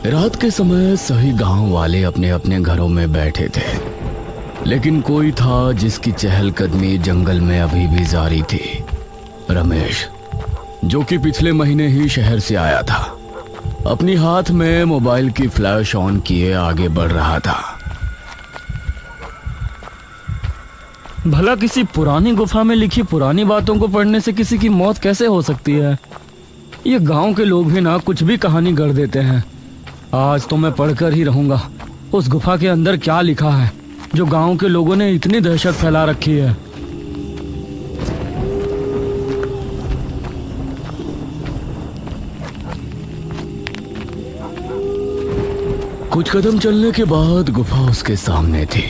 रात के समय सभी गांव वाले अपने अपने घरों में बैठे थे, लेकिन कोई था जिसकी चहलकदमी जंगल में अभी भी जारी थी। रमेश, जो कि पिछले महीने ही शहर से आया था, अपनी हाथ में मोबाइल की फ्लैश ऑन किए आगे बढ़ रहा था। भला किसी पुरानी गुफा में लिखी पुरानी बातों को पढ़ने से किसी की मौत कैसे हो सकती है? ये गांव के लोग भी ना कुछ भी कहानी गढ़ देते हैं। आज तो मैं पढ़कर ही रहूंगा उस गुफा के अंदर क्या लिखा है जो गांव के लोगों ने इतनी दहशत फैला रखी है। कुछ कदम चलने के बाद गुफा उसके सामने थी।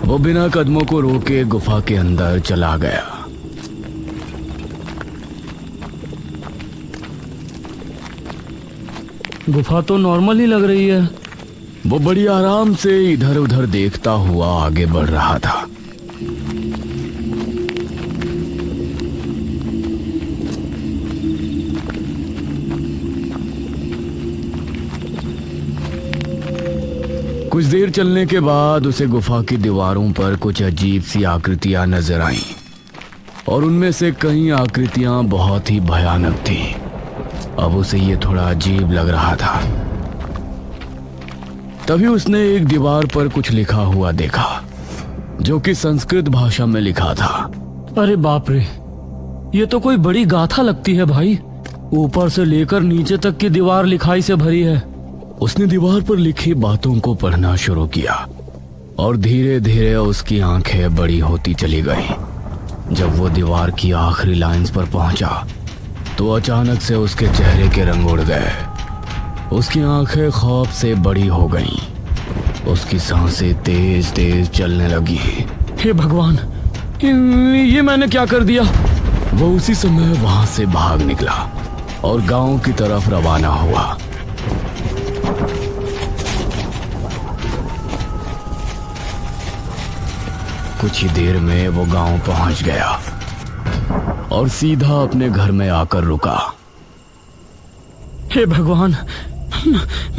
वो बिना कदमों को रोके गुफा के अंदर चला गया। गुफा तो नॉर्मल ही लग रही है। वो बड़ी आराम से इधर उधर देखता हुआ आगे बढ़ रहा था। कुछ देर चलने के बाद उसे गुफा की दीवारों पर कुछ अजीब सी आकृतियां नजर आईं, और उनमें से कई आकृतियां बहुत ही भयानक थीं। अब उसे ये थोड़ा अजीब लग रहा था। तभी उसने एक दीवार पर कुछ लिखा हुआ देखा, जो कि संस्कृत भाषा में लिखा था। अरे बाप रे, ये तो कोई बड़ी गाथा लगती है भाई। ऊपर से लेकर नीचे तक की दीवार लिखाई से भरी है। उसने दीवार पर लिखी बातों को पढ़ना शुरू किया और धीरे धीरे उसकी आंखें बड़ी होती चली गईं। जब वो दीवार की आखिरी लाइंस पर पहुंचा तो अचानक से उसके चेहरे के रंग उड़ गए। उसकी आंखें खौफ से बड़ी हो गईं। उसकी सांसें तेज तेज चलने लगी। हे भगवान, ये मैंने क्या कर दिया? वो उसी समय वहां से भाग निकला और गांव की तरफ रवाना हुआ। कुछ ही देर में वो गांव पहुंच गया और सीधा अपने घर में आकर रुका। हे भगवान,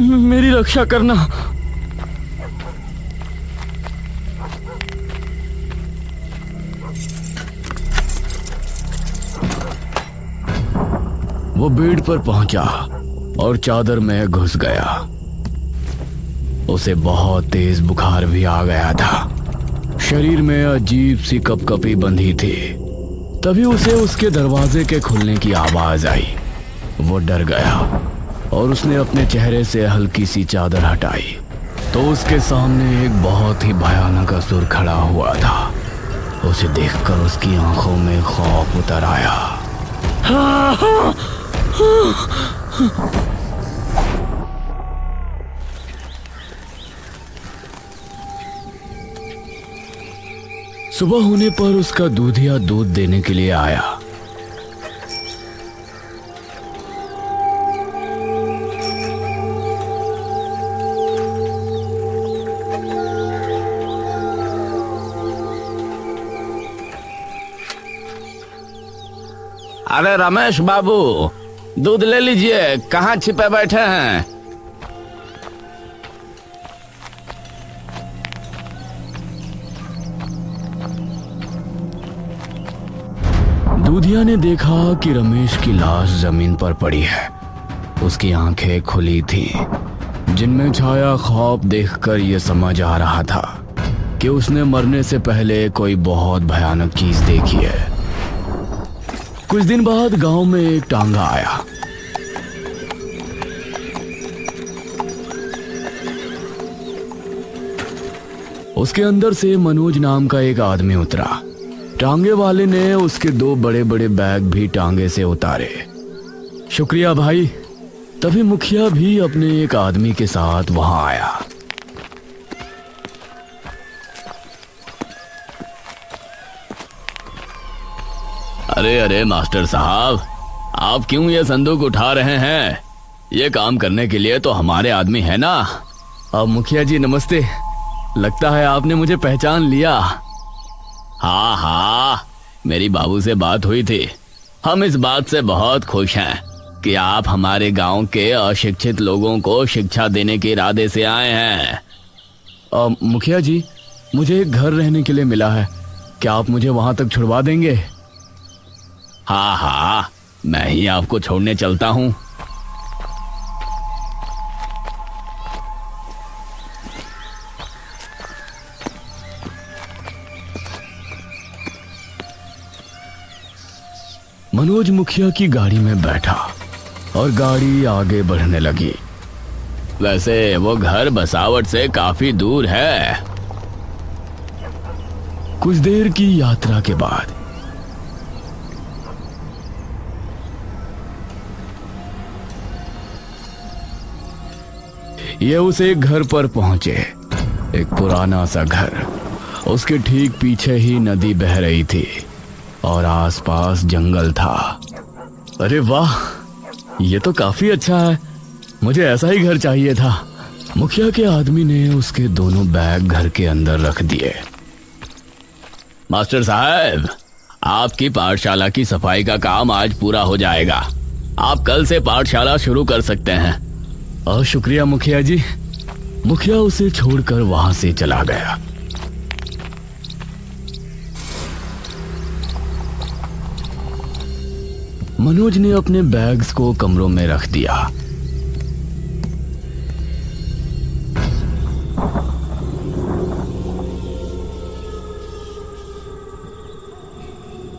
मेरी रक्षा करना। वो बेड पर पहुंचा और चादर में घुस गया। उसे बहुत तेज बुखार भी आ गया था। शरीर में अजीब सी कपकपी बंधी थी। तभी उसे उसके दरवाजे के खुलने की आवाज आई। वो डर गया और उसने अपने चेहरे से हल्की सी चादर हटाई तो उसके सामने एक बहुत ही भयानक असुर खड़ा हुआ था। उसे देखकर उसकी आंखों में खौफ उतर आया। सुबह होने पर उसका दूधिया दूध देने के लिए आया। अरे रमेश बाबू, दूध ले लीजिए। कहाँ छिपे बैठे हैं? दूधिया ने देखा कि रमेश की लाश जमीन पर पड़ी है। उसकी आंखें खुली थीं, जिनमें छाया खौफ देखकर यह समझ आ रहा था कि उसने मरने से पहले कोई बहुत भयानक चीज देखी है। कुछ दिन बाद गांव में एक टांगा आया। उसके अंदर से मनोज नाम का एक आदमी उतरा। टांगे वाले ने उसके 2 बड़े बड़े बैग भी टांगे से उतारे। शुक्रिया भाई। तभी मुखिया भी अपने एक आदमी के साथ वहां आया। अरे अरे मास्टर साहब, आप क्यों ये संदूक उठा रहे हैं? ये काम करने के लिए तो हमारे आदमी है ना। अब मुखिया जी नमस्ते। लगता है आपने मुझे पहचान लिया। हाँ हाँ, मेरी बाबू से बात हुई थी। हम इस बात से बहुत खुश हैं कि आप हमारे गांव के अशिक्षित लोगों को शिक्षा देने के इरादे से आए हैं। मुखिया जी, मुझे एक घर रहने के लिए मिला है, क्या आप मुझे वहां तक छुड़वा देंगे? हाँ हाँ, मैं ही आपको छोड़ने चलता हूँ। मनोज मुखिया की गाड़ी में बैठा और गाड़ी आगे बढ़ने लगी। वैसे वो घर बसावट से काफी दूर है। कुछ देर की यात्रा के बाद ये उस एक घर पर पहुंचे। एक पुराना सा घर, उसके ठीक पीछे ही नदी बह रही थी और आसपास जंगल था। अरे वाह, ये तो काफी अच्छा है, मुझे ऐसा ही घर चाहिए था। मुखिया के आदमी ने उसके दोनों बैग घर के अंदर रख दिए। मास्टर साहब, आपकी पाठशाला की सफाई का काम आज पूरा हो जाएगा। आप कल से पाठशाला शुरू कर सकते हैं। शुक्रिया मुखिया जी। मुखिया उसे छोड़कर वहां से चला गया। मनोज ने अपने बैग्स को कमरों में रख दिया।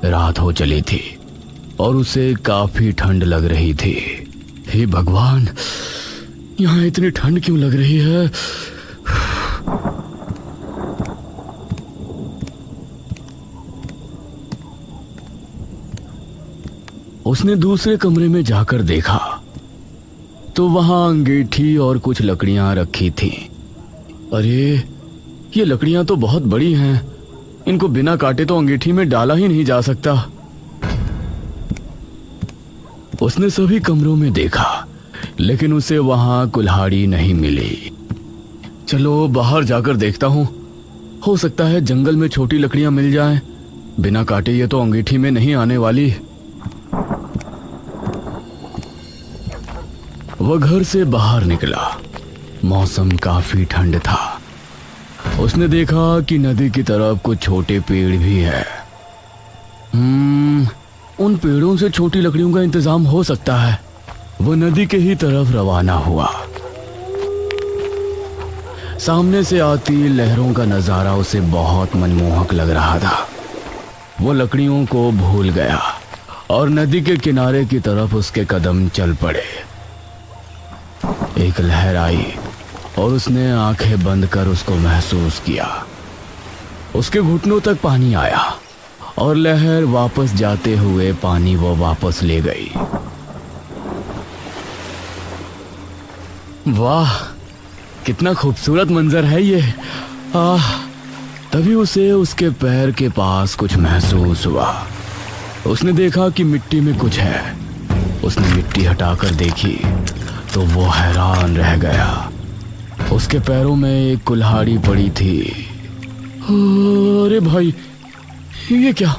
रात हो चली थी और उसे काफी ठंड लग रही थी। हे भगवान, यहां इतनी ठंड क्यों लग रही है? उसने दूसरे कमरे में जाकर देखा तो वहां अंगीठी और कुछ लकड़ियां रखी थीं। अरे, ये लकड़ियां तो बहुत बड़ी हैं, इनको बिना काटे तो अंगीठी में डाला ही नहीं जा सकता। उसने सभी कमरों में देखा, लेकिन उसे वहां कुल्हाड़ी नहीं मिली। चलो बाहर जाकर देखता हूं, हो सकता है जंगल में छोटी लकड़ियां मिल जाएं। बिना काटे ये तो अंगीठी में नहीं आने वाली। वह घर से बाहर निकला। मौसम काफी ठंड था। उसने देखा कि नदी की तरफ कुछ छोटे पेड़ भी है। उन पेड़ों से छोटी लकड़ियों का इंतजाम हो सकता है। वो नदी के ही तरफ रवाना हुआ। सामने से आती लहरों का नजारा उसे बहुत मनमोहक लग रहा था। वो लकड़ियों को भूल गया और नदी के किनारे की तरफ उसके कदम चल पड़े। एक लहर आई और उसने आंखें बंद कर उसको महसूस किया। उसके घुटनों तक पानी आया और लहर वापस जाते हुए पानी वो वापस ले गई। वाह, कितना खूबसूरत मंजर है ये। तभी उसे उसके पैर के पास कुछ महसूस हुआ। उसने देखा कि मिट्टी में कुछ है। उसने मिट्टी हटाकर देखी तो वो हैरान रह गया। उसके पैरों में एक कुल्हाड़ी पड़ी थी। अरे भाई, ये क्या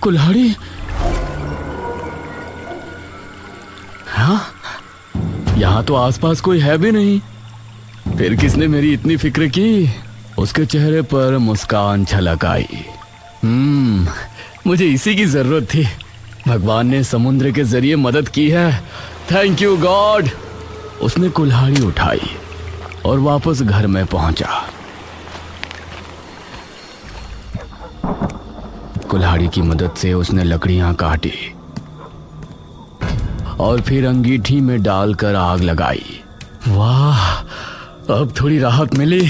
कुल्हाड़ी? हाँ, यहां तो आसपास कोई है भी नहीं। फिर किसने मेरी इतनी फिक्र की? उसके चेहरे पर मुस्कान छलक आई। मुझे इसी की जरूरत थी। भगवान ने समुद्र के जरिए मदद की है। Thank you God. उसने कुल्हाड़ी उठाई और वापस घर में पहुंचा। कुल्हाड़ी की मदद से उसने लकड़ियां काटी और फिर अंगीठी में डालकर आग लगाई। वाह, अब थोड़ी राहत मिली।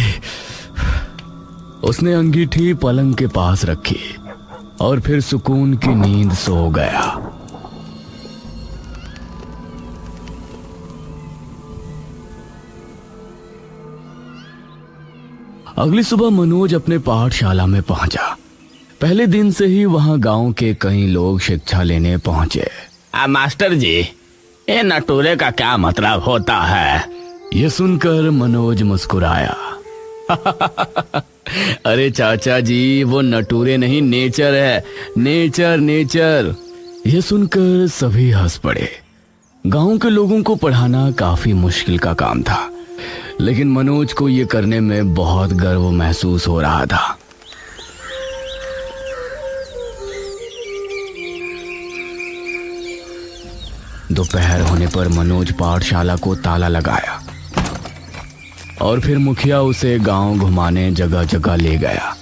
उसने अंगीठी पलंग के पास रखी और फिर सुकून की नींद सो गया। अगली सुबह मनोज अपने पाठशाला में पहुंचा। पहले दिन से ही वहां गांव के कई लोग शिक्षा लेने पहुंचे। मास्टर जी, ये नटूरे का क्या मतलब होता है? यह सुनकर मनोज मुस्कुराया। अरे चाचा जी, वो नटूरे नहीं, नेचर है। Nature nature. यह सुनकर सभी हंस पड़े। गांव के लोगों को पढ़ाना काफी मुश्किल का काम था, लेकिन मनोज को ये करने में बहुत गर्व महसूस हो रहा था। दोपहर होने पर मनोज पाठशाला को ताला लगाया और फिर मुखिया उसे गांव घुमाने जगह जगह ले गया।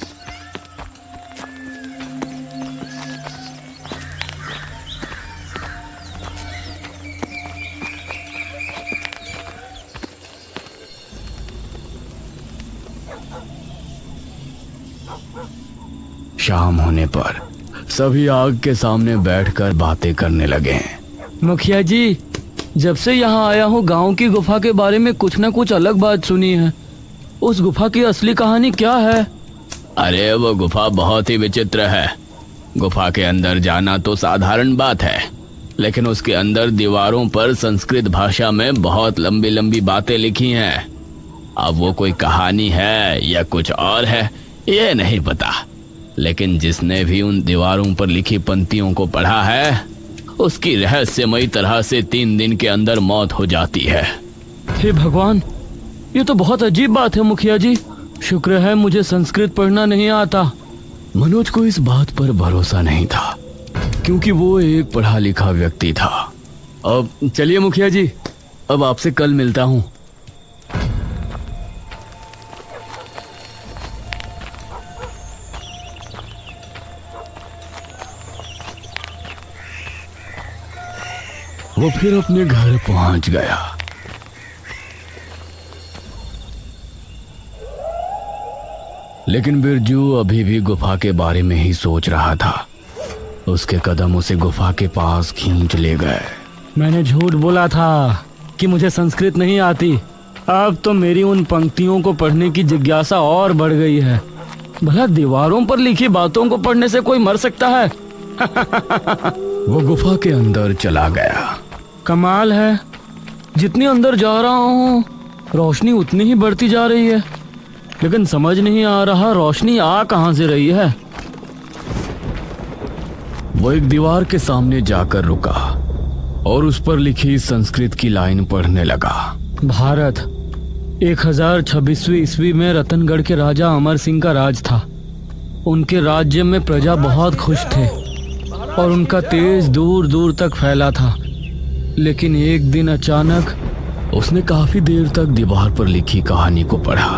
शाम होने पर सभी आग के सामने बैठकर बातें करने लगे। मुखिया जी, जब से यहाँ आया हूँ गांव की गुफा के बारे में कुछ न कुछ अलग बात सुनी है। उस गुफा की असली कहानी क्या है? अरे वो गुफा बहुत ही विचित्र है। गुफा के अंदर जाना तो साधारण बात है, लेकिन उसके अंदर दीवारों पर संस्कृत भाषा में बहुत लंबी लंबी बातें लिखी हैं। अब वो कोई कहानी है या कुछ और है ये नहीं पता, लेकिन जिसने भी उन दीवारों पर लिखी पंक्तियों को पढ़ा है उसकी रहस्यमयी तरह से 3 दिन के अंदर मौत हो जाती है। हे भगवान, ये तो बहुत अजीब बात है मुखिया जी। शुक्र है मुझे संस्कृत पढ़ना नहीं आता। मनोज को इस बात पर भरोसा नहीं था, क्योंकि वो एक पढ़ा लिखा व्यक्ति था। अब चलिए मुखिया जी, अब आपसे कल मिलता हूँ। वो फिर अपने घर पहुंच गया। लेकिन बिरजू अभी भी गुफा के बारे में ही सोच रहा था। उसके कदम उसे गुफा के पास खींच ले गए। मैंने झूठ बोला था कि मुझे संस्कृत नहीं आती। अब तो मेरी उन पंक्तियों को पढ़ने की जिज्ञासा और बढ़ गई है। भला दीवारों पर लिखी बातों को पढ़ने से कोई मर सकता है? वो गुफा के अंदर चला गया। कमाल है, जितनी अंदर जा रहा हूँ रोशनी उतनी ही बढ़ती जा रही है, लेकिन समझ नहीं आ रहा रोशनी आ कहां से रही है। वो एक दीवार के सामने जाकर रुका और उस पर लिखी संस्कृत की लाइन पढ़ने लगा। भारत 1026वीं ईस्वी में रतनगढ़ के राजा अमर सिंह का राज था। उनके राज्य में प्रजा बहुत खुश थे और उनका तेज दूर दूर तक फैला था। लेकिन एक दिन अचानक उसने काफी देर तक दीवार पर लिखी कहानी को पढ़ा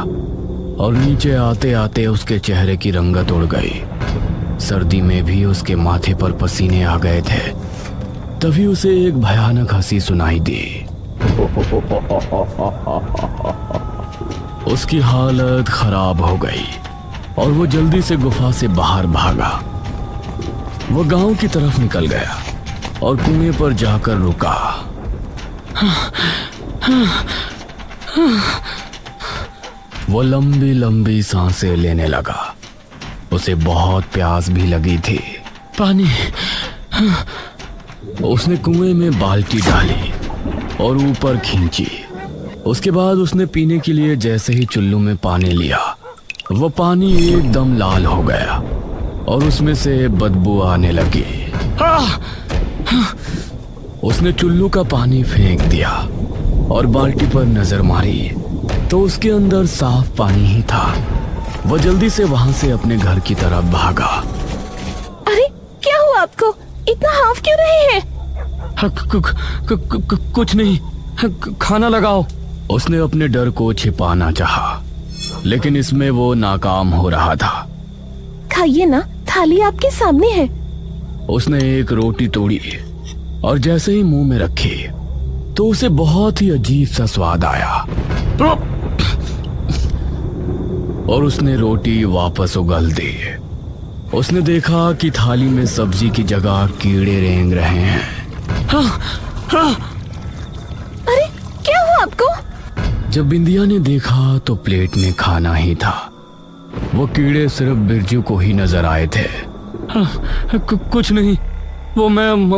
और नीचे आते आते उसके चेहरे की रंगत उड़ गई। सर्दी में भी उसके माथे पर पसीने आ गए थे। तभी उसे एक भयानक हंसी सुनाई दी। उसकी हालत खराब हो गई और वो जल्दी से गुफा से बाहर भागा। वो गांव की तरफ निकल गया और कुएं पर जाकर रुका। वो लंबी लंबी सांसें लेने लगा। उसे बहुत प्यास भी लगी थी। पानी। उसने कुएं में बाल्टी डाली और ऊपर खींची। उसके बाद उसने पीने के लिए जैसे ही चुल्लू में पानी लिया, वो पानी एकदम लाल हो गया और उसमें से बदबू आने लगी। उसने चुल्लू का पानी फेंक दिया और बाल्टी पर नजर मारी तो उसके अंदर साफ पानी ही था। वो जल्दी से वहां से अपने घर की तरफ भागा। अरे क्या हुआ आपको? इतना हाफ क्यों रहे हैं? कुछ नहीं, खाना लगाओ। उसने अपने डर को छिपाना चाहा, लेकिन इसमें वो नाकाम हो रहा था। खाइए ना, थाली आपके सामने है। उसने एक रोटी तोड़ी और जैसे ही मुंह में रखी तो उसे बहुत ही अजीब सा स्वाद आया और उसने रोटी वापस उगल दी। उसने देखा कि थाली में सब्जी की जगह कीड़े रेंग रहे हैं। अरे क्या हुआ आपको? जब बिंदिया ने देखा तो प्लेट में खाना ही था। वो कीड़े सिर्फ बिरजू को ही नजर आए थे। कुछ नहीं, वो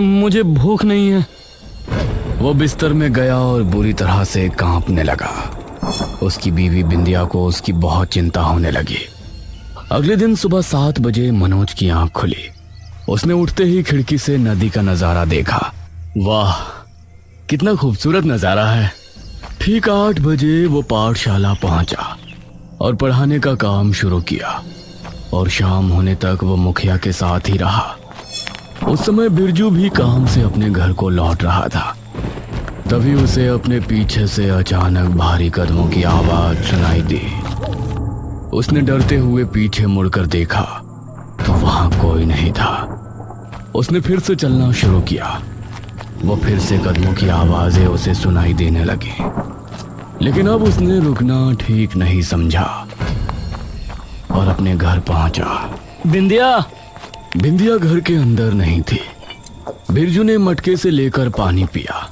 मुझे भूख नहीं है। वो बिस्तर में गया और बुरी तरह से कांपने लगा। उसकी बीवी बिंदिया को उसकी बहुत चिंता होने लगी। अगले दिन सुबह 7 बजे मनोज की आंख खुली। उसने उठते ही खिड़की से नदी का नजारा देखा। वाह, कितना खूबसूरत नजारा है। ठीक 8 बजे वो पाठशाला पहुंचा और पढ़ाने का काम शुरू किया और शाम होने तक वो मुखिया के साथ ही रहा। उस समय बिरजू भी काम से अपने घर को लौट रहा था। तभी उसे अपने पीछे से अचानक भारी कदमों की आवाज सुनाई दी। उसने डरते हुए पीछे मुड़कर देखा तो वहां कोई नहीं था। उसने फिर से चलना शुरू किया। वो फिर से कदमों की आवाजें उसे सुनाई देने लगी, लेकिन अब उसने रुकना ठीक नहीं समझा और अपने घर पहुंचा। बिंदिया, बिंदिया घर के अंदर नहीं थी। बिरजू ने मटके से लेकर पानी पिया।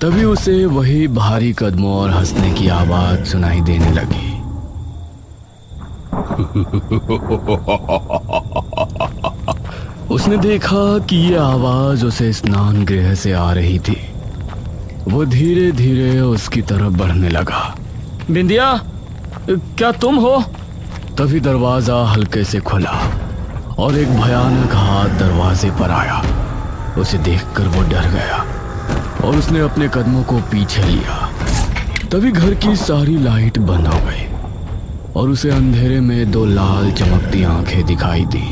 तभी उसे वही भारी कदमों और हंसने की आवाज सुनाई देने लगी। उसने देखा कि ये आवाज उसे स्नान गृह से आ रही थी। वो धीरे धीरे उसकी तरफ बढ़ने लगा। बिंदिया, क्या तुम हो? तभी दरवाजा हल्के से खुला और एक भयानक हाथ दरवाजे पर आया। उसे देखकर वो डर गया और उसने अपने कदमों को पीछे लिया। तभी घर की सारी लाइट बंद हो गई और उसे अंधेरे में 2 लाल चमकती आंखें दिखाई दी।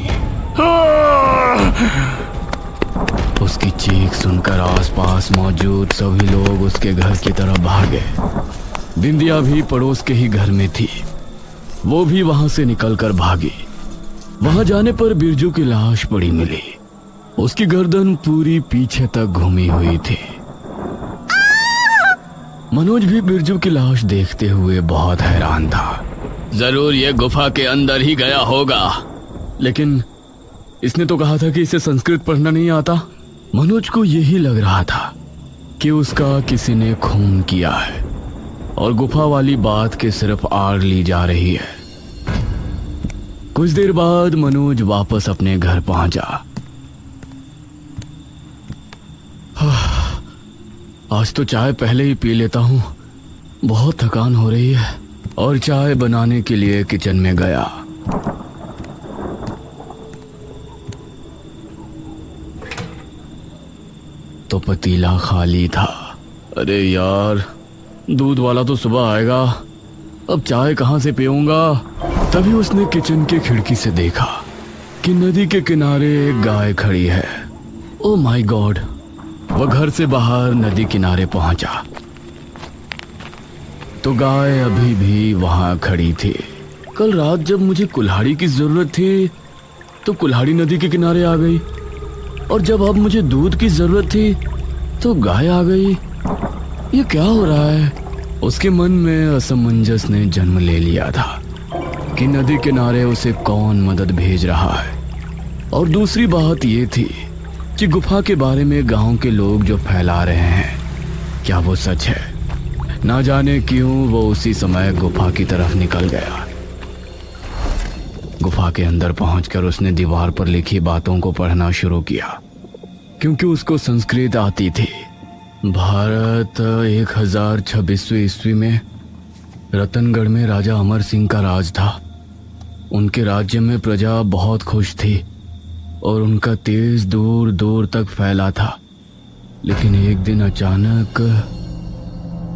उसकी चीख सुनकर आसपास मौजूद सभी लोग उसके घर की तरफ भागे। बिंदिया भी पड़ोस के ही घर में थी। वो भी वहां से निकलकर भागी। वहां जाने पर बिरजू की लाश पड़ी मिली। उसकी गर्दन पूरी पीछे तक घूमी हुई थी। मनोज भी बिरजू की लाश देखते हुए बहुत हैरान था। जरूर ये गुफा के अंदर ही गया होगा। लेकिन इसने तो कहा था कि इसे संस्कृत पढ़ना नहीं आता। मनोज को यही लग रहा था कि उसका किसी ने खून किया है और गुफा वाली बात के सिर्फ आड़ ली जा रही है। कुछ देर बाद मनोज वापस अपने घर पहुंचा। आज तो चाय पहले ही पी लेता हूं, बहुत थकान हो रही है। और चाय बनाने के लिए किचन में गया। तो पतीला खाली था। अरे यार, दूध वाला तो सुबह आएगा, अब चाय कहां से पीऊंगा। तभी उसने किचन के खिड़की से देखा कि नदी के किनारे एक गाय खड़ी है। Oh my God! वह घर से बाहर नदी किनारे पहुंचा तो गाय अभी भी वहां खड़ी थी। कल रात जब मुझे कुल्हाड़ी की जरूरत थी तो कुल्हाड़ी नदी के किनारे आ गई, और जब अब मुझे दूध की जरूरत थी तो गाय आ गई। ये क्या हो रहा है? उसके मन में असमंजस ने जन्म ले लिया था कि नदी किनारे उसे कौन मदद भेज रहा है। और दूसरी बात ये थी कि गुफा के बारे में गांव के लोग जो फैला रहे हैं, क्या वो सच है? ना जाने क्यों वो उसी समय गुफा की तरफ निकल गया। गुफा के अंदर पहुंचकर उसने दीवार पर लिखी बातों को पढ़ना शुरू किया, क्योंकि उसको संस्कृत आती थी। भारत 1026वीं ईस्वी में रतनगढ़ में राजा अमर सिंह का राज था। उनके राज्य में प्रजा बहुत खुश थी और उनका तेज दूर दूर तक फैला था। लेकिन एक दिन अचानक,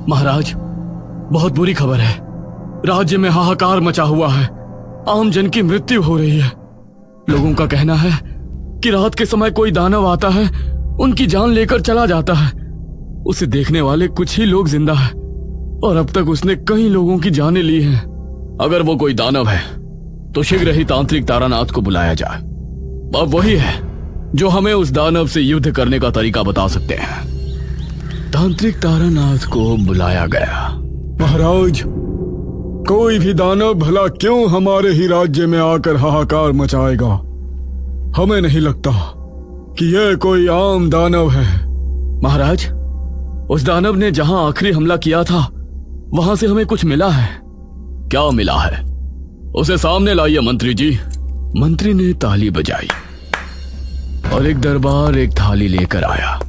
महाराज, बहुत बुरी खबर है। राज्य में हाहाकार मचा हुआ है। आम जन की मृत्यु हो रही है। लोगों का कहना है कि रात के समय कोई दानव आता है, उनकी जान लेकर चला जाता है। उसे देखने वाले कुछ ही लोग जिंदा हैं और अब तक उसने कई लोगों की जानें ली हैं। अगर वो कोई दानव है तो शीघ्र ही तांत्रिक तारानाथ को बुलाया जाए। अब वही है जो हमें उस दानव से युद्ध करने का तरीका बता सकते हैं। तांत्रिक तारानाथ को बुलाया गया। महाराज, कोई भी दानव भला क्यों हमारे ही राज्य में आकर हाहाकार मचाएगा? हमें नहीं लगता कि यह कोई आम दानव है। महाराज, उस दानव ने जहां आखिरी हमला किया था वहां से हमें कुछ मिला है। क्या मिला है? उसे सामने लाइए मंत्री जी। मंत्री ने ताली बजाई और एक दरबार एक थाली लेकर आया।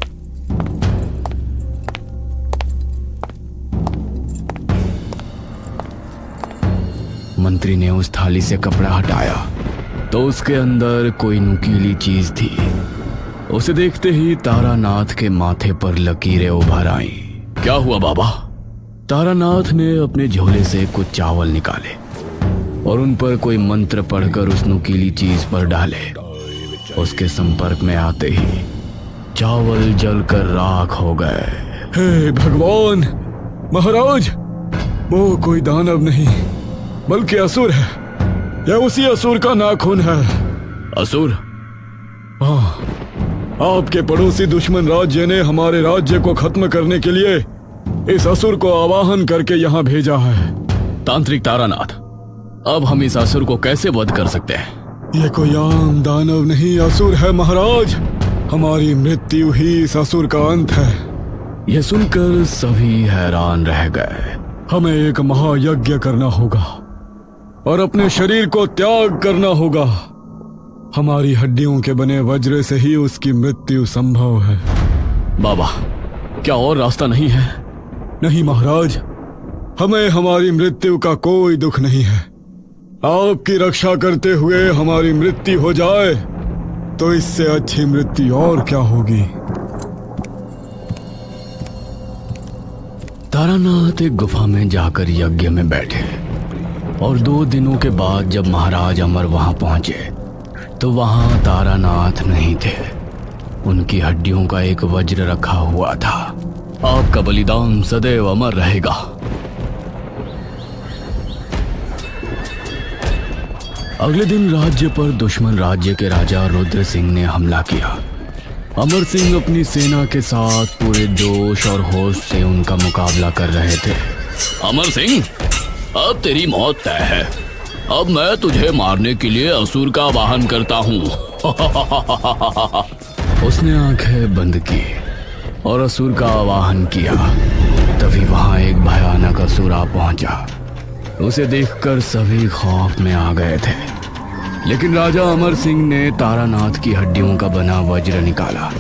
मंत्री ने उस थाली से कपड़ा हटाया तो उसके अंदर कोई नुकीली चीज थी। उसे देखते ही तारानाथ के माथे पर लकीरें उभर आई। क्या हुआ बाबा? तारानाथ ने अपने झोले से कुछ चावल निकाले और उन पर कोई मंत्र पढ़कर उस नुकीली चीज पर डाले। उसके संपर्क में आते ही चावल जलकर राख हो गए। हे भगवान! महाराज, वो कोई दानव नहीं बल्कि असुर है। यह उसी असुर का नाखून है। असुर? हाँ, आपके पड़ोसी दुश्मन राज्य ने हमारे राज्य को खत्म करने के लिए इस असुर को आवाहन करके यहाँ भेजा है। तांत्रिक तारानाथ, अब हम इस असुर को कैसे वध कर सकते हैं? ये कोई आम दानव नहीं, असुर है महाराज। हमारी मृत्यु ही इस असुर का अंत है। यह सुनकर सभी हैरान रह गए। हमें एक महायज्ञ करना होगा और अपने शरीर को त्याग करना होगा। हमारी हड्डियों के बने वज्र से ही उसकी मृत्यु संभव है। बाबा, क्या और रास्ता नहीं है? नहीं महाराज, हमें हमारी मृत्यु का कोई दुख नहीं है। आपकी रक्षा करते हुए हमारी मृत्यु हो जाए तो इससे अच्छी मृत्यु और क्या होगी। तारानाथ एक गुफा में जाकर यज्ञ में बैठे और 2 दिनों के बाद जब महाराज अमर वहां पहुंचे तो वहां तारानाथ नहीं थे। उनकी हड्डियों का एक वज्र रखा हुआ था। आपका बलिदान सदैव अमर रहेगा। अगले दिन राज्य पर दुश्मन राज्य के राजा रुद्र सिंह ने हमला किया। अमर सिंह अपनी सेना के साथ पूरे जोश और होश से उनका मुकाबला कर रहे थे। अमर सिंह, अब तेरी मौत तय है। अब मैं तुझे मारने के लिए असुर का आवाहन करता हूँ। उसने आंखें बंद की और असुर का आवाहन किया। तभी वहां एक भयानक असुर आ पहुंचा। उसे देखकर सभी खौफ में आ गए थे, लेकिन राजा अमर सिंह ने तारानाथ की हड्डियों का बना वज्र निकाला,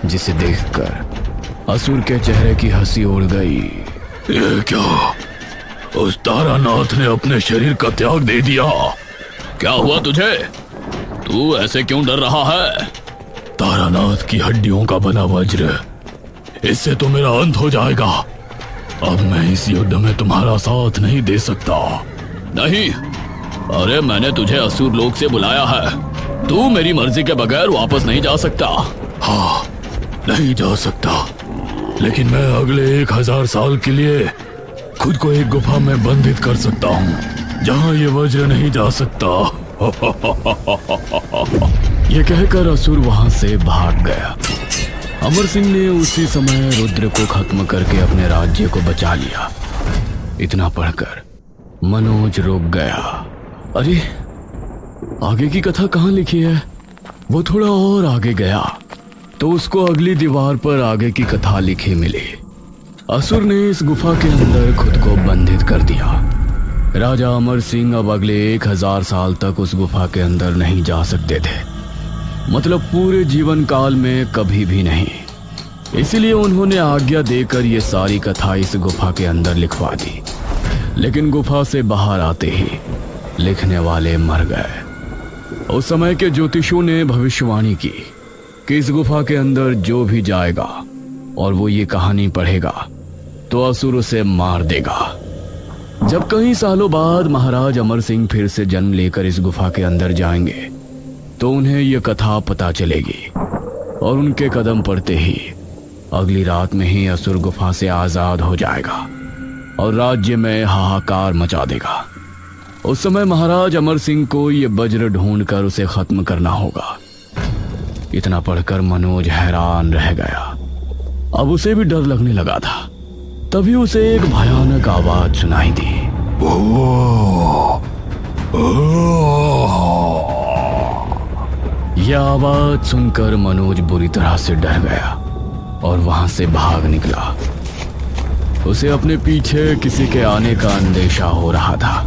जिसे देखकर असुर के चेहरे की हंसी उड़ गई। ये क्या? उस तारानाथ ने अपने शरीर का त्याग दे दिया। क्या हुआ तुझे? तू ऐसे क्यों डर रहा है? तारानाथ की हड्डियों का बना वज्र, इससे तो मेरा अंत हो जाएगा। अब मैं इस युद्ध में तुम्हारा साथ नहीं दे सकता। नहीं, अरे मैंने तुझे असुर लोक से बुलाया है। तू मेरी मर्जी के बगैर वापस नहीं जा सकता। हाँ, नहीं जा सकता, लेकिन मैं अगले 1000 साल के लिए खुद को एक गुफा में बंधित कर सकता हूँ, जहाँ ये वज्र नहीं जा सकता। ये कहकर असुर वहां से भाग गया। अमर सिंह ने उसी समय रुद्र को खत्म करके अपने राज्य को बचा लिया। इतना पढ़कर मनोज रुक गया। अरे, आगे की कथा कहाँ लिखी है? वो थोड़ा और आगे गया तो उसको अगली दीवार पर आगे की कथा लिखी मिली। असुर ने इस गुफा के अंदर खुद को बंधित कर दिया। राजा अमर सिंह अब अगले 1000 साल तक उस गुफा के अंदर नहीं जा सकते थे, मतलब पूरे जीवन काल में कभी भी नहीं। इसीलिए उन्होंने आज्ञा देकर ये सारी कथा इस गुफा के अंदर लिखवा दी। लेकिन गुफा से बाहर आते ही लिखने वाले मर गए। उस समय के ज्योतिषों ने भविष्यवाणी की कि इस गुफा के अंदर जो भी जाएगा और वो ये कहानी पढ़ेगा तो असुर उसे मार देगा। जब कई सालों बाद महाराज अमर सिंह फिर से जन्म लेकर इस गुफा के अंदर जाएंगे तो उन्हें यह कथा पता चलेगी और उनके कदम पड़ते ही अगली रात में ही असुर गुफा से आजाद हो जाएगा और राज्य में हाहाकार मचा देगा। उस समय महाराज अमर सिंह को यह वज्र ढूंढकर उसे खत्म करना होगा। इतना पढ़कर मनोज हैरान रह गया। अब उसे भी डर लगने लगा था। तभी उसे एक भयानक आवाज सुनाई दी। यह आवाज सुनकर मनोज बुरी तरह से डर गया और वहां से भाग निकला। उसे अपने पीछे किसी के आने का अंदेशा हो रहा था।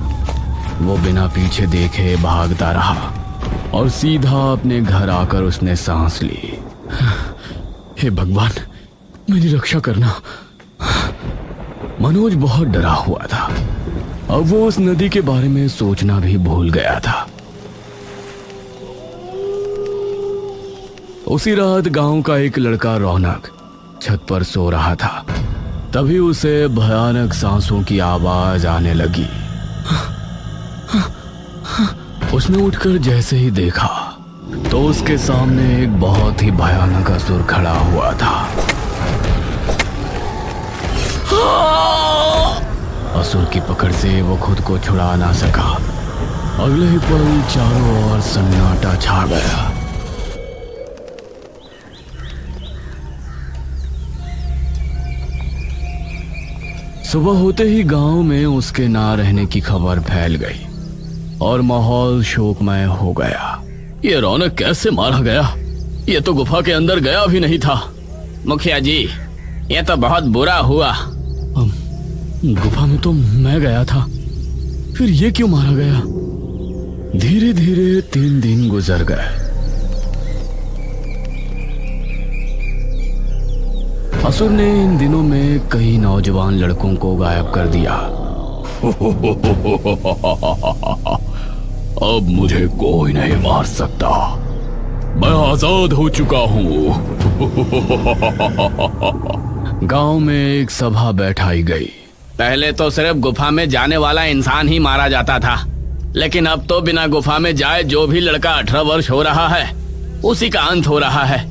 वो बिना पीछे देखे भागता रहा और सीधा अपने घर आकर उसने सांस ली। हे भगवान, मेरी रक्षा करना। मनोज बहुत डरा हुआ था। अब वो उस नदी के बारे में सोचना भी भूल गया था। उसी रात गांव का एक लड़का रौनक छत पर सो रहा था। तभी उसे भयानक सांसों की आवाज आने लगी। उसने उठकर जैसे ही देखा तो उसके सामने एक बहुत ही भयानक असुर खड़ा हुआ था। असुर की पकड़ से वो खुद को छुड़ा ना सका। अगले ही पल चारों ओर सन्नाटा छा गया। सुबह होते ही गांव में उसके ना रहने की खबर फैल गई और माहौल शोकमय हो गया। ये रौनक कैसे मारा गया? ये तो गुफा के अंदर गया भी नहीं था। मुखिया जी, ये तो बहुत बुरा हुआ। गुफा में तो मैं गया था, फिर ये क्यों मारा गया? धीरे धीरे 3 दिन गुजर गए। असुर ने इन दिनों में कई नौजवान लड़कों को गायब कर दिया। अब मुझे कोई नहीं मार सकता, मैं आजाद हो चुका हूँ। गांव में एक सभा बैठाई गई। पहले तो सिर्फ गुफा में जाने वाला इंसान ही मारा जाता था, लेकिन अब तो बिना गुफा में जाए जो भी लड़का 18 वर्ष हो रहा है उसी का अंत हो रहा है।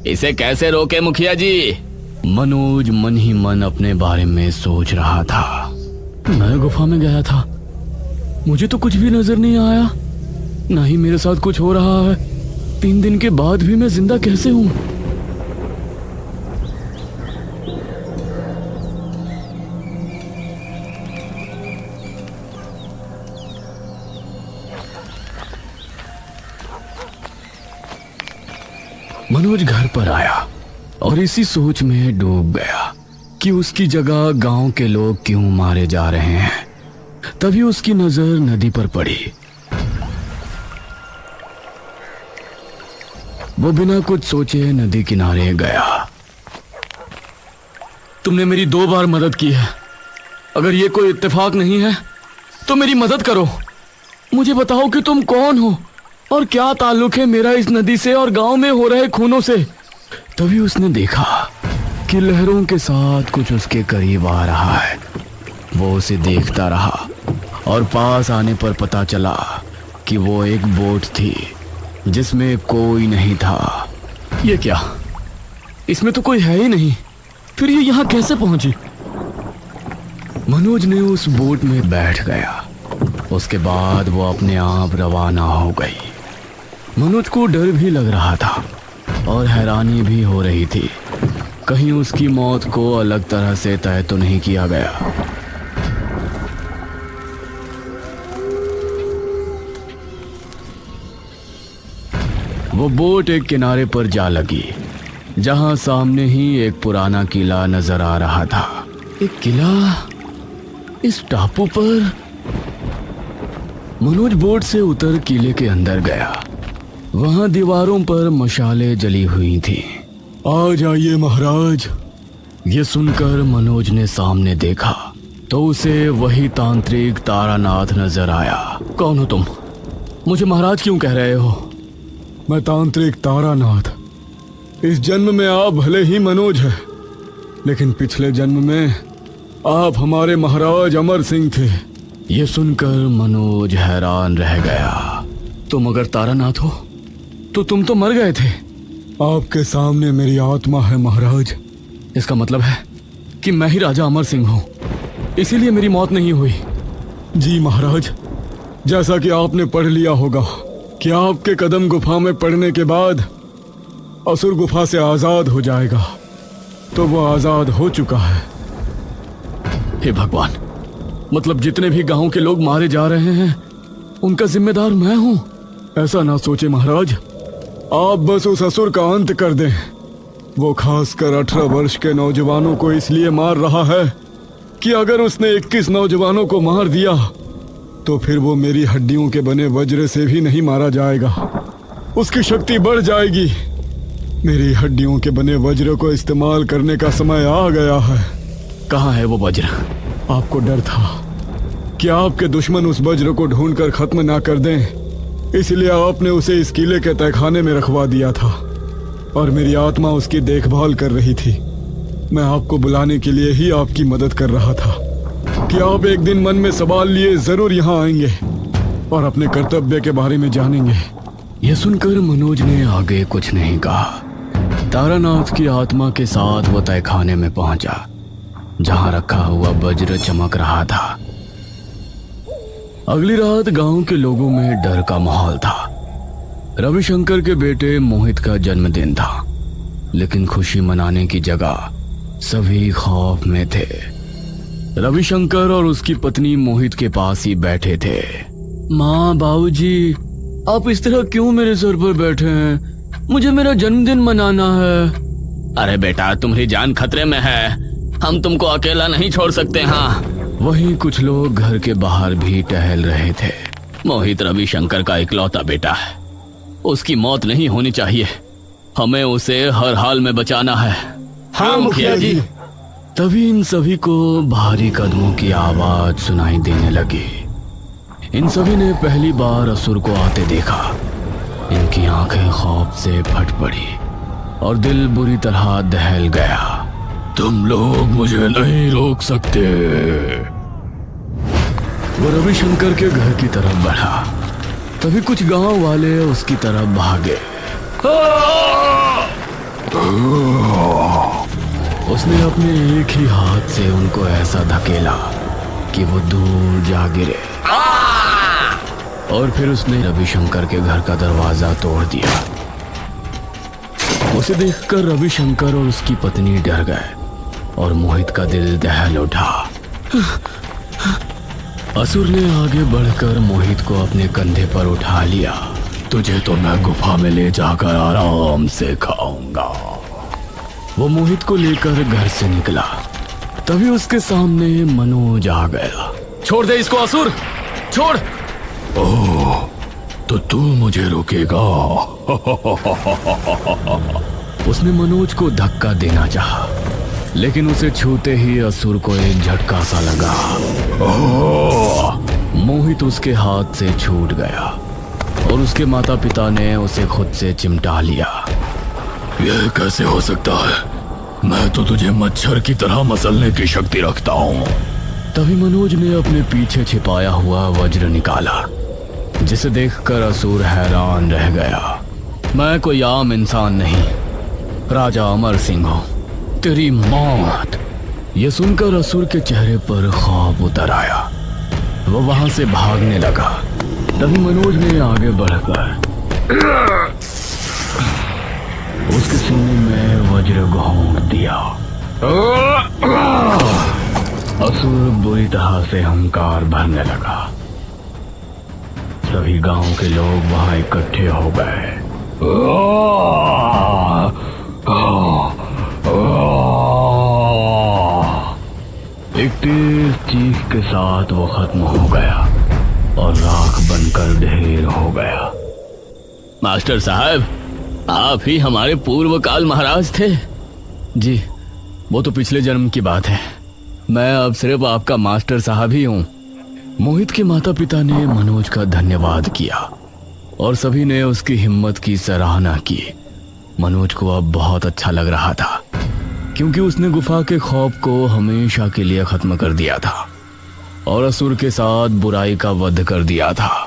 इसे कैसे रोके मुखिया जी? मनोज मन ही मन अपने बारे में सोच रहा था। मैं गुफा में गया था, मुझे तो कुछ भी नजर नहीं आया, ना ही मेरे साथ कुछ हो रहा है। 3 दिन के बाद भी मैं जिंदा कैसे हूं? मनोज घर पर आया और इसी सोच में डूब गया कि उसकी जगह गांव के लोग क्यों मारे जा रहे हैं। तभी उसकी नजर नदी पर पड़ी। वो बिना कुछ सोचे नदी किनारे गया। तुमने मेरी 2 बार मदद की है, अगर ये कोई इत्तेफाक नहीं है तो मेरी मदद करो। मुझे बताओ कि तुम कौन हो और क्या ताल्लुक है मेरा इस नदी से और गांव में हो रहे खूनों से। तभी उसने देखा कि लहरों के साथ कुछ उसके करीब आ रहा है। वो उसे देखता रहा और पास आने पर पता चला कि वो एक बोट थी जिसमें कोई नहीं था। ये क्या? इसमें तो कोई है ही नहीं, फिर ये यहाँ कैसे पहुंची? मनोज ने उस बोट में बैठ गया। उसके बाद वो अपने आप रवाना हो गई। मनोज को डर भी लग रहा था और हैरानी भी हो रही थी, कहीं उसकी मौत को अलग तरह से तय तो नहीं किया गया। वो बोट एक किनारे पर जा लगी जहां सामने ही एक पुराना किला नजर आ रहा था। एक किला इस टापू पर? मनोज बोट से उतर किले के अंदर गया। वहां दीवारों पर मशाले जली हुई थी। आ जाइए महाराज। ये सुनकर मनोज ने सामने देखा तो उसे वही तांत्रिक तारानाथ नजर आया। कौन हो तुम? मुझे महाराज क्यों कह रहे हो? मैं तांत्रिक तारानाथ। इस जन्म में आप भले ही मनोज हैं, लेकिन पिछले जन्म में आप हमारे महाराज अमर सिंह थे। ये सुनकर मनोज हैरान रह गया। तुम अगर तारानाथ हो तो तुम तो मर गए थे। आपके सामने मेरी आत्मा है महाराज। इसका मतलब है कि मैं ही राजा अमर सिंह हूँ, इसीलिए मेरी मौत नहीं हुई। जी महाराज, जैसा कि आपने पढ़ लिया होगा कि आपके कदम गुफा में पड़ने के बाद असुर गुफा से आजाद हो जाएगा, तो वो आजाद हो चुका है। हे भगवान, मतलब जितने भी गांव के लोग मारे जा रहे हैं उनका जिम्मेदार मैं हूं? ऐसा ना सोचे महाराज, आप बस उस असुर का अंत कर दें। वो खासकर 18 वर्ष के नौजवानों को इसलिए मार रहा है कि अगर उसने 21 नौजवानों को मार दिया तो फिर वो मेरी हड्डियों के बने वज्र से भी नहीं मारा जाएगा। उसकी शक्ति बढ़ जाएगी। मेरी हड्डियों के बने वज्र को इस्तेमाल करने का समय आ गया है। कहाँ है वो वज्र? आपको डर था कि आपके दुश्मन उस वज्र को ढूंढकर खत्म ना कर दें, इसलिए आपने उसे इस किले के तहखाने में रखवा दिया था। और मेरी आत्मा उसकी देखभाल कर रही थी। मैं आपको बुलाने के लिए ही आपकी मदद कर रहा था कि आप एक दिन मन में सवाल लिए जरूर यहाँ आएंगे और अपने कर्तव्य के बारे में जानेंगे। यह सुनकर मनोज ने आगे कुछ नहीं कहा। तारानाथ की आत्मा के साथ वो तहखाने में पहुंचा जहां रखा हुआ वज्र चमक रहा था। अगली रात गांव के लोगों में डर का माहौल था। रविशंकर के बेटे मोहित का जन्मदिन था, लेकिन खुशी मनाने की जगह सभी खौफ में थे। रविशंकर और उसकी पत्नी मोहित के पास ही बैठे थे। माँ, बाबूजी, आप इस तरह क्यों मेरे सर पर बैठे हैं? मुझे मेरा जन्मदिन मनाना है। अरे बेटा, तुम्हारी जान खतरे में है, हम तुमको अकेला नहीं छोड़ सकते। हाँ, वहीं कुछ लोग घर के बाहर भी टहल रहे थे। मोहित रविशंकर का इकलौता बेटा है, उसकी मौत नहीं होनी चाहिए। हमें उसे हर हाल में बचाना है। हाँ मुखिया जी। तभी इन सभी को भारी कदमों की आवाज सुनाई देने लगी। इन सभी ने पहली बार असुर को आते देखा। इनकी आंखें खौफ से फट पड़ी और दिल बुरी तरह दहल गया। तुम लोग मुझे नहीं रोक सकते। वो रविशंकर के घर की तरफ बढ़ा। तभी कुछ गांव वाले उसकी तरफ भागे। उसने अपने एक ही हाथ से उनको ऐसा धकेला कि वो दूर जा गिरे और फिर उसने रविशंकर के घर का दरवाजा तोड़ दिया। उसे देखकर रविशंकर और उसकी पत्नी डर गए और मोहित का दिल दहल उठा। असुर ने आगे बढ़कर मोहित को अपने कंधे पर उठा लिया। तुझे तो मैं गुफा में ले जाकर आराम से खाऊंगा। वो मोहित को लेकर घर से निकला। तभी उसके सामने मनोज आ गया। छोड़ दे इसको असुर, छोड़। ओह, तो तू मुझे रोकेगा? उसने मनोज को धक्का देना चाहा, लेकिन उसे छूते ही असुर को एक झटका सा लगा। मोहित उसके हाथ से छूट गया और उसके माता पिता ने उसे खुद से चिमटा लिया। यह कैसे हो सकता है? मैं तो तुझे मच्छर की तरह मसलने की शक्ति रखता हूँ। तभी मनोज ने अपने पीछे छिपाया हुआ वज्र निकाला, जिसे देखकर असुर हैरान रह गया। मैं कोई आम इंसान नहीं, राजा अमर सिंह हूँ। तेरी मौत। यह सुनकर असुर के चेहरे पर खौफ उतर आया। वो वहां से भागने लगा। तभी मनोज ने आगे बढ़कर उसके सीने में वज्र घोंट दिया। असुर बुरी तरह से हंकार भरने लगा। सभी गांव के लोग वहां इकट्ठे हो गए। एक तेज चीख के साथ वो खत्म हो गया और राख बनकर ढेर हो गया। मास्टर साहब, आप ही हमारे पूर्व काल महाराज थे? जी, वो तो पिछले जन्म की बात है। मैं अब सिर्फ आपका मास्टर साहब ही हूँ। मोहित के माता पिता ने मनोज का धन्यवाद किया और सभी ने उसकी हिम्मत की सराहना की। मनोज को अब बहुत अच्छा लग रहा था, क्योंकि उसने गुफा के खौफ को हमेशा के लिए खत्म कर दिया था और असुर के साथ बुराई का वध कर दिया था।